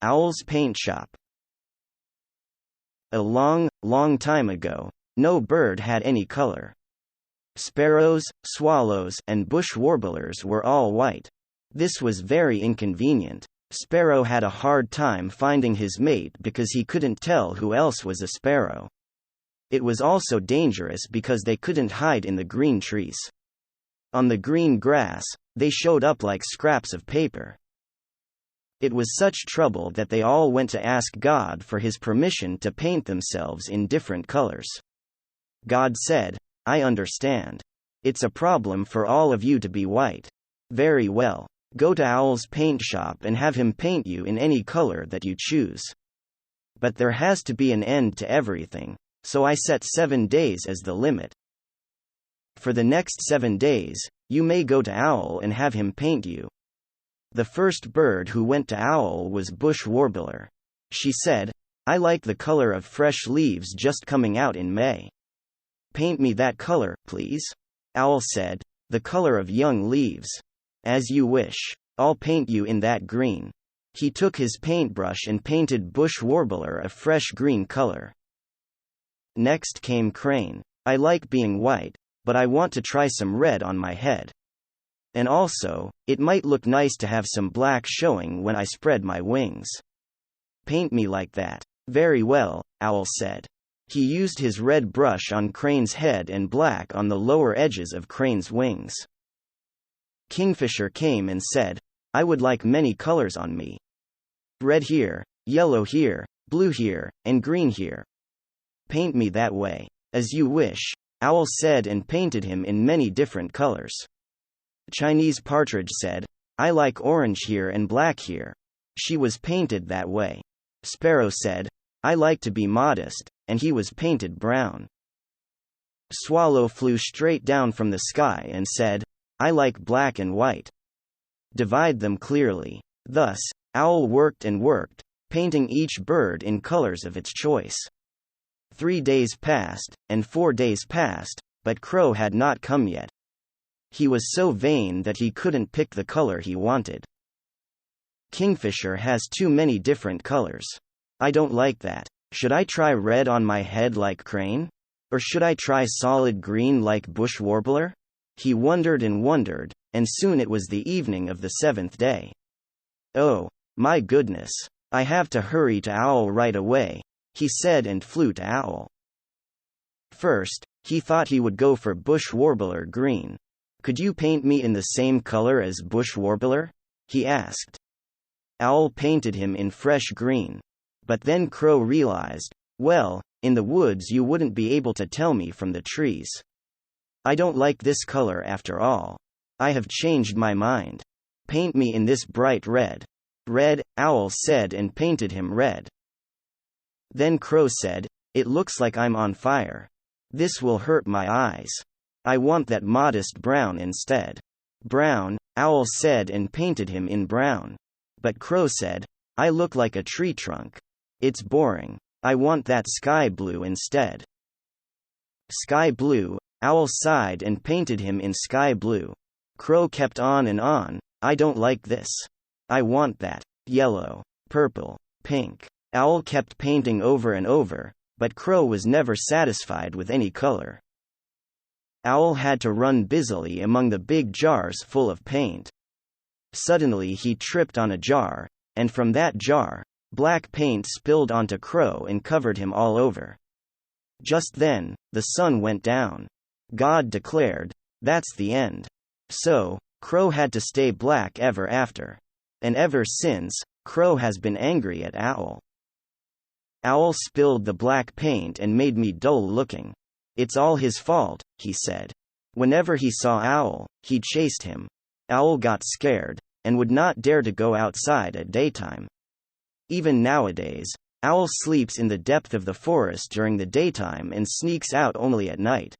Owl's Paint Shop. A long, long time ago, no bird had any color. Sparrows, swallows, and bush warblers were all white. This was very inconvenient. Sparrow had a hard time finding his mate because he couldn't tell who else was a sparrow. It was also dangerous because they couldn't hide in the green trees. On the green grass, they showed up like scraps of paper. It was such trouble that they all went to ask God for his permission to paint themselves in different colors. God said, "I understand. It's a problem for all of you to be white. Very well. Go to Owl's paint shop and have him paint you in any color that you choose. But there has to be an end to everything, so I set 7 days as the limit. For the next 7 days, you may go to Owl and have him paint you." The first bird who went to Owl was Bush Warbler. She said, "I like the color of fresh leaves just coming out in May. Paint me that color, please." Owl said, "The color of young leaves. As you wish. I'll paint you in that green." He took his paintbrush and painted Bush Warbler a fresh green color. Next came Crane. "I like being white, but I want to try some red on my head. And also, it might look nice to have some black showing when I spread my wings. Paint me like that." "Very well," Owl said. He used his red brush on Crane's head and black on the lower edges of Crane's wings. Kingfisher came and said, "I would like many colors on me. Red here, yellow here, blue here, and green here. Paint me that way." "As you wish," Owl said and painted him in many different colors. Chinese Partridge said, "I like orange here and black here." She was painted that way. Sparrow said, "I like to be modest," and he was painted brown. Swallow flew straight down from the sky and said, "I like black and white. Divide them clearly." Thus, Owl worked and worked, painting each bird in colors of its choice. 3 days passed, and 4 days passed, but Crow had not come yet. He was so vain that he couldn't pick the color he wanted. "Kingfisher has too many different colors. I don't like that. Should I try red on my head like Crane? Or should I try solid green like Bush Warbler?" He wondered and wondered, and soon it was the evening of the 7th day. "Oh, my goodness. I have to hurry to Owl right away," he said and flew to Owl. First, he thought he would go for Bush Warbler green. "Could you paint me in the same color as Bush Warbler?" he asked. Owl painted him in fresh green. But then Crow realized, "Well, in the woods you wouldn't be able to tell me from the trees. I don't like this color after all. I have changed my mind. Paint me in this bright red." "Red," Owl said and painted him red. Then Crow said, "It looks like I'm on fire. This will hurt my eyes. I want that modest brown instead." "Brown," Owl said and painted him in brown. But Crow said, "I look like a tree trunk. It's boring. I want that sky blue instead." "Sky blue," Owl sighed and painted him in sky blue. Crow kept on and on, "I don't like this. I want that. Yellow, purple, pink." Owl kept painting over and over, but Crow was never satisfied with any color. Owl had to run busily among the big jars full of paint. Suddenly he tripped on a jar, and from that jar, black paint spilled onto Crow and covered him all over. Just then, the sun went down. God declared, "That's the end." So, Crow had to stay black ever after. And ever since, Crow has been angry at Owl. "Owl spilled the black paint and made me dull looking. It's all his fault," he said. Whenever he saw Owl, he chased him. Owl got scared, and would not dare to go outside at daytime. Even nowadays, Owl sleeps in the depth of the forest during the daytime and sneaks out only at night.